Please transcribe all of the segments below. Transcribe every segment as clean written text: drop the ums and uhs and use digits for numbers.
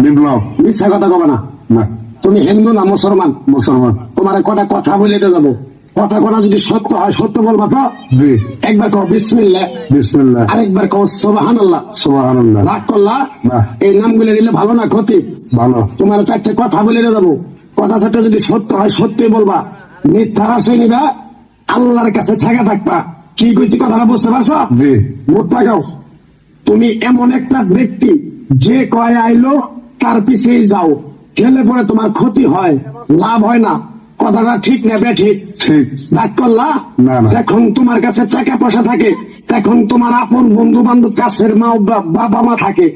বিপ্লব। মিথ্যা কথা কবে না। না, তুমি হিন্দু না মুসলমান? মুসলমান। তোমার কটা কথা বলে যাবো, কথা কটা যদি সত্য হয় সত্য বলবা তো? জি। একবার কও বিসমিল্লাহ, বিসমিল্লাহ। আরেকবার কও সুবহানাল্লাহ। সুবহানাল্লাহ। রাগ করলা? না। এই নামগুলো নিলে ভালো না ক্ষতি? ভালো। তোমার চারটে কথা বলে যাবো, কথা চারটে যদি সত্য হয় সত্যি বলবা, মিথ্যার আশ্রয় নিবা, আল্লাহর কাছে ঠেকা থাকবা। কি কইছি কথাটা বুঝতে পারছো? জি। মুখ লাগাও। তুমি এমন একটা ব্যক্তি যে কয় আইলো তার পিছেই যাও, গেলে পরে তোমার ক্ষতি হয়, লাভ হয় না। কথাটা ঠিক না বেঠিক? ঠিক। রাগ করলা? না, না। যখন তোমার কাছে টাকা পয়সা থাকে, তখন তোমার আপন বন্ধু বান্ধব, কাছের মা বাবা মা থাকে।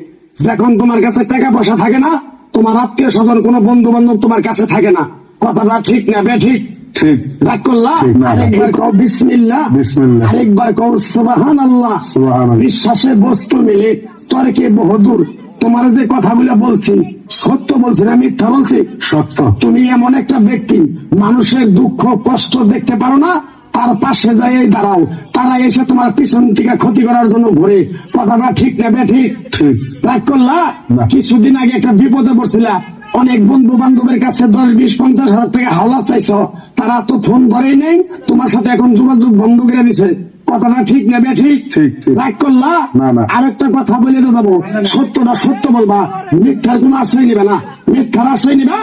যখন তোমার কাছে টাকা পয়সা থাকে না, তোমার আত্মীয় স্বজন কোনো বন্ধু বান্ধব তোমার কাছে থাকে না। কথাটা ঠিক না বেঠিক? ঠিক। রাগ করলা? ঠিক। না, না। আরেকবার কও বিসমিল্লাহ, বিসমিল্লাহ। আরেকবার কও সুবহানাল্লাহ। সুবহানাল্লাহ। বিশ্বাসে বস্তু মিলে তর্কে বহুদূর। তোমার যে কথাগুলো বলছি সত্য বলছি না মিথ্যা বলছি? সত্য। তুমি এমন একটা ব্যক্তি, মানুষের দুঃখ কষ্ট দেখতে পারো না, তার পাশে যাই দাঁড়াও, তারা এসে তোমার পিছন থেকে ক্ষতি করার জন্য ঘুরে। কথাটা ঠিক না বেঠিক? ঠিক। রাগ করলা? না। কিছুদিন আগে একটা বিপদে পড়ছিলা, অনেক বন্ধু বান্ধবের কাছে 10, 20, 50 হাজার টাকা হাওলা চাইছো, তারা তো ফোন ধরেই নেই, তোমার সাথে এখন যোগাযোগ বন্ধ করে দিছে। কথাটা ঠিক না বেঠিক? ঠিক, ঠিক। রাগ করলা? না, না। আরেকটা কথা বলে যাবো, সত্যটা সত্য বলবা, মিথ্যার কোনো আশ্রয় নিবে না। মিথ্যার আশ্রয় নিবা,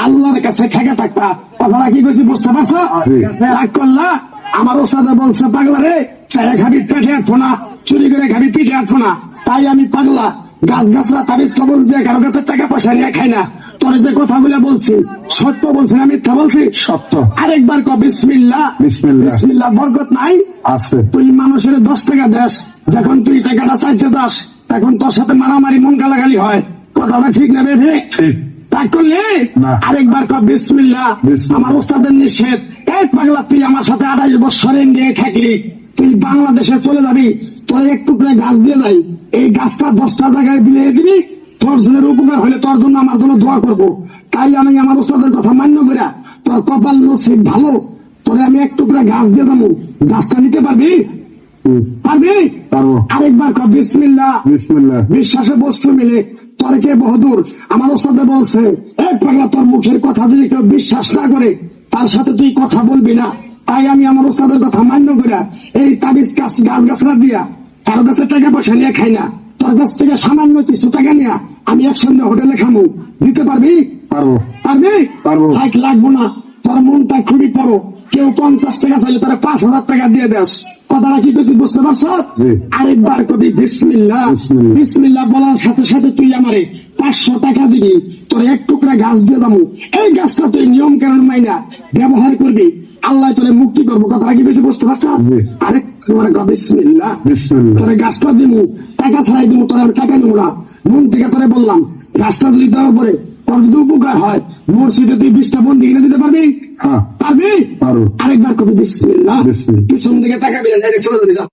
আল্লাহর কাছে ঠেকে থাকবা। কথাটা কি কইছি বুঝতে পারছো? জি। রাগ করলা? আমার ওস্তাদে বলছে, পাগলা রে, চায়ে খাবি পেটে আঠো না, চুরি করে খাবি পিঠে আঠো না। তাই আমি পাগলা, গাছ গাছরা তাবিজ কবজ দিয়ে কারো কাছে টাকা পয়সা নিয়ে খাই না। তোর যে কথাগুলো বলছি সত্য বলছি না মিথ্যা বলছি? সত্য। আরেকবার ক বিসমিল্লাহ। বিসমিল্লাহ। বিসমিল্লাহ বরকত নাই? আছে। তুই মানুষের 10 টাকা দেস, যখন তুই টাকাটা চাইতে দাস, তখন তোর সাথে মারামারি মন গালাগালি হয়। কথাটা ঠিক না বেঠিক? ঠিক। তাই করলে না। আরেকবার কর বিসমিল্লাহ। বিসমিল্লাহ। আমার ওস্তাদের নিষেধ। এই পাগলা, তুই আমার সাথে 28 বছর ইন্ডিয়ায় থাকলি, তুই বাংলাদেশে চলে যাবি, তোর এক টুকরা গাছ দিয়ে যাই, এই গাছটা 10টা জায়গায় বিলিয়ে দিবি, তোর জন্য উপকার হলে তোর জন্য আমার জন্য দোয়া করবো। তাই আমি আমার ওস্তাদের কথা মান্য করিয়া, তোর কপাল নসিব ভালো, তোরে আমি এক টুকরা গাছ দিয়ে দেবো, গাছটা নিতে পারবি? পারবি? পারবো। আরেকবার কর বিসমিল্লাহ। বিসমিল্লাহ। বিশ্বাসে বস্তু মিলে তর্কে বহুদূর। আমার ওস্তাদে বলছে, এক পাগলা, তোর মুখের কথা যদি কেউ বিশ্বাস না করে, তার সাথে তুই কথা বলবি না। তাই আমি আমার ওস্তাদের কথা মান্য করিয়া এই তাবিজ গাছ গাছরা দিয়া কারো কাছে টাকা পয়সা নিয়ে খাই না, তোর কাছ থেকে সামান্য কিছু টাকা নিয়ে আমি একসঙ্গে হোটেলে খামু। দিতে পারবি? পারবো। পারবি? পারবো। লাইক লাগবো না, তোর মনটা খুবই বড়। কেউ 50 টাকা চাইলে তোরা 5,000 টাকা দিয়ে দেস। কথাটা কি করছি বুঝতে পারছ? জি। আরেকবার কবি বিসমিল্লাহ। বিসমিল্লাহ। বিসমিল্লাহ বলার সাথে সাথে তুই আমারে 500 টাকা দিবি, তোর এক টুকরা গাছ দিয়ে দামু। এই গাছটা তুই নিয়ম কানুন মাইনা ব্যবহার করবি, আল্লাহ তোরে মুক্তি করবো। কথাটা কি বেশি বুঝতে পারছ? জি। আরেক বিসমিল্লাহ। বিসমিল্লাহ। তোরে গাছটা দিমু, টাকা ছাড়াই দিমু, তোরে আমি টাকা নিবো না। মন থেকে তোরে বললাম, গাছটা যদি দেওয়ার পরে তোর যদি উপকার হয়, মসজিদে তুই 20টা বন্দি কিনে দিতে পারবি? হ্যাঁ। পারবি? পারবো। আরেকবার কবি বিসমিল্লাহ। বিসমিল্লাহ। পিছন দিকে তাকাবি না, ডাইরেক্ট চলে যাবি, যা।